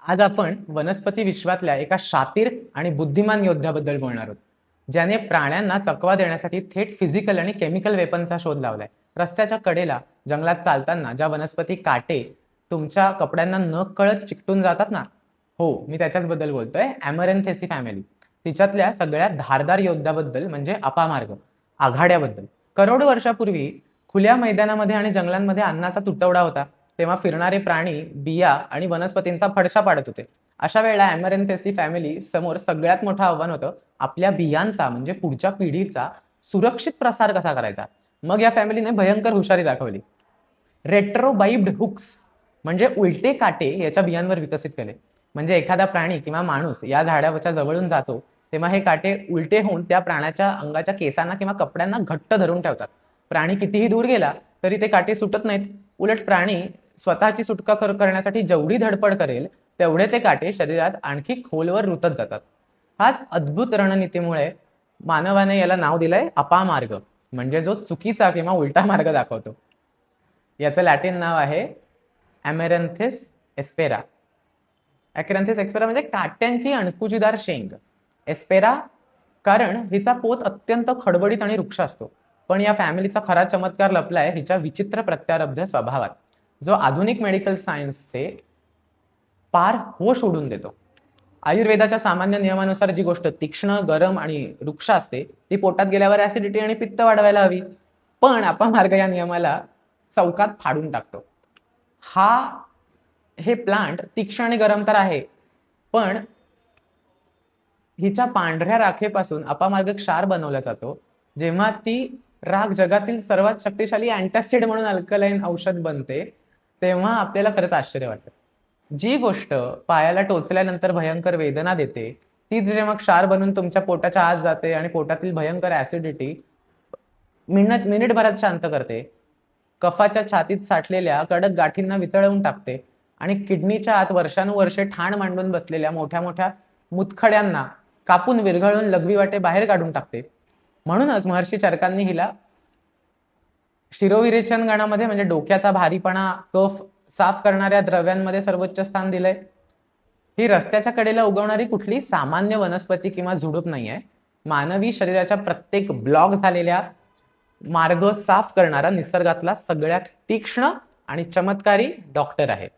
आज आपण वनस्पती विश्वातल्या एका शातीर आणि बुद्धिमान योद्ध्याबद्दल बोलणार आहोत, ज्याने प्राण्यांना चकवा देण्यासाठी थेट फिजिकल आणि केमिकल वेपनचा शोध लावलाय. रस्त्याच्या कडेला जंगलात चालताना ज्या वनस्पती काटे तुमच्या कपड्यांना न कळत चिकटून जातात ना, हो, मी त्याच्याच बद्दल बोलतोय. ॲमरेंथेसी फॅमिली. तिच्यातल्या सगळ्यात धारदार योद्ध्याबद्दल म्हणजे अपामार्ग आघाड्याबद्दल. करोडो वर्षापूर्वी खुल्या मैदानामध्ये आणि जंगलांमध्ये अन्नाचा तुटवडा होता. तेव्हा फिरणारे प्राणी बिया आणि वनस्पतींचा फडशा पाडत होते. अशा वेळेला ॲमरेंथेसी फॅमिली समोर सगळ्यात मोठं आव्हान होतं आपल्या बियांचा म्हणजे पुढच्या पिढीचा सुरक्षित प्रसार कसा करायचा. मग या फॅमिलीने भयंकर हुशारी दाखवली. रेट्रोबाइब्ड हुक्स म्हणजे उलटे काटे याच्या बियांवर विकसित केले. म्हणजे एखादा प्राणी किंवा माणूस या झाडाच्या जवळून जातो तेव्हा हे काटे उलटे होऊन त्या प्राण्याच्या अंगाच्या केसांना किंवा कपड्यांना घट्ट धरून ठेवतात. प्राणी कितीही दूर गेला तरी ते काटे सुटत नाहीत. उलट प्राणी स्वतःची सुटका करण्यासाठी जेवढी धडपड करेल तेवढे ते काटे शरीरात आणखी खोलवर रुतत जातात. हाच अद्भुत रणनीतीमुळे मानवाने याला नाव दिलंय अपामार्ग, म्हणजे जो चुकीचा किंवा उलटा मार्ग दाखवतो. याचं लॅटिन नाव आहे ॲमेरॅन्थिस एस्पेरा. ॲक्रेन्थिस एस्पेरा म्हणजे काट्यांची अणकुचीदार शेंग. एस्पेरा कारण हिचा पोत अत्यंत खडबडीत आणि वृक्ष असतो. पण या फॅमिलीचा खरा चमत्कार लपलाय हिच्या विचित्र प्रत्यारब्ध स्वभावात, जो आधुनिक मेडिकल सायन्सचे पार होश उडून देतो. आयुर्वेदाच्या सामान्य नियमानुसार जी गोष्ट तीक्ष्ण, गरम आणि वृक्ष असते ती पोटात गेल्यावर ऍसिडिटी आणि पित्त वाढवायला हवी, पण अपामार्ग या नियमाला चौकात फाडून टाकतो. हे प्लांट तीक्ष्ण आणि गरम तर आहे, पण हिच्या पांढऱ्या राखेपासून अपामार्ग क्षार बनवला जातो. जेव्हा ती राख जगातील सर्वात शक्तिशाली अँटासिड म्हणून अल्कलाईन औषध बनते तेव्हा आपल्याला खरंच आश्चर्य वाटतं. जी गोष्ट पायाला टोचल्यानंतर भयंकर वेदना देते तीच जेव्हा क्षार बनून तुमच्या पोटाच्या आत जाते आणि पोटातील भयंकर ऍसिडिटी मिनिटभरात शांत करते, कफाच्या छातीत साठलेल्या कडक गाठींना वितळवून टाकते आणि किडनीच्या आत वर्षानुवर्षे ठाण मांडून बसलेल्या मोठ्या मोठ्या मुतखड्यांना कापून विरघळून लघवी वाटे बाहेर काढून टाकते. म्हणूनच महर्षी चरकांनी हिला शिरोविरेचन गणामध्ये म्हणजे डोक्याचा भारीपणा, कफ साफ करणाऱ्या द्रव्यांमध्ये सर्वोच्च स्थान दिलंय. ही रस्त्याच्या कडेला उगवणारी कुठली सामान्य वनस्पती किंवा झुडूप नाहीये. मानवी शरीराच्या प्रत्येक ब्लॉक झालेल्या मार्ग साफ करणारा निसर्गातला सगळ्यात तीक्ष्ण आणि चमत्कारी डॉक्टर आहे.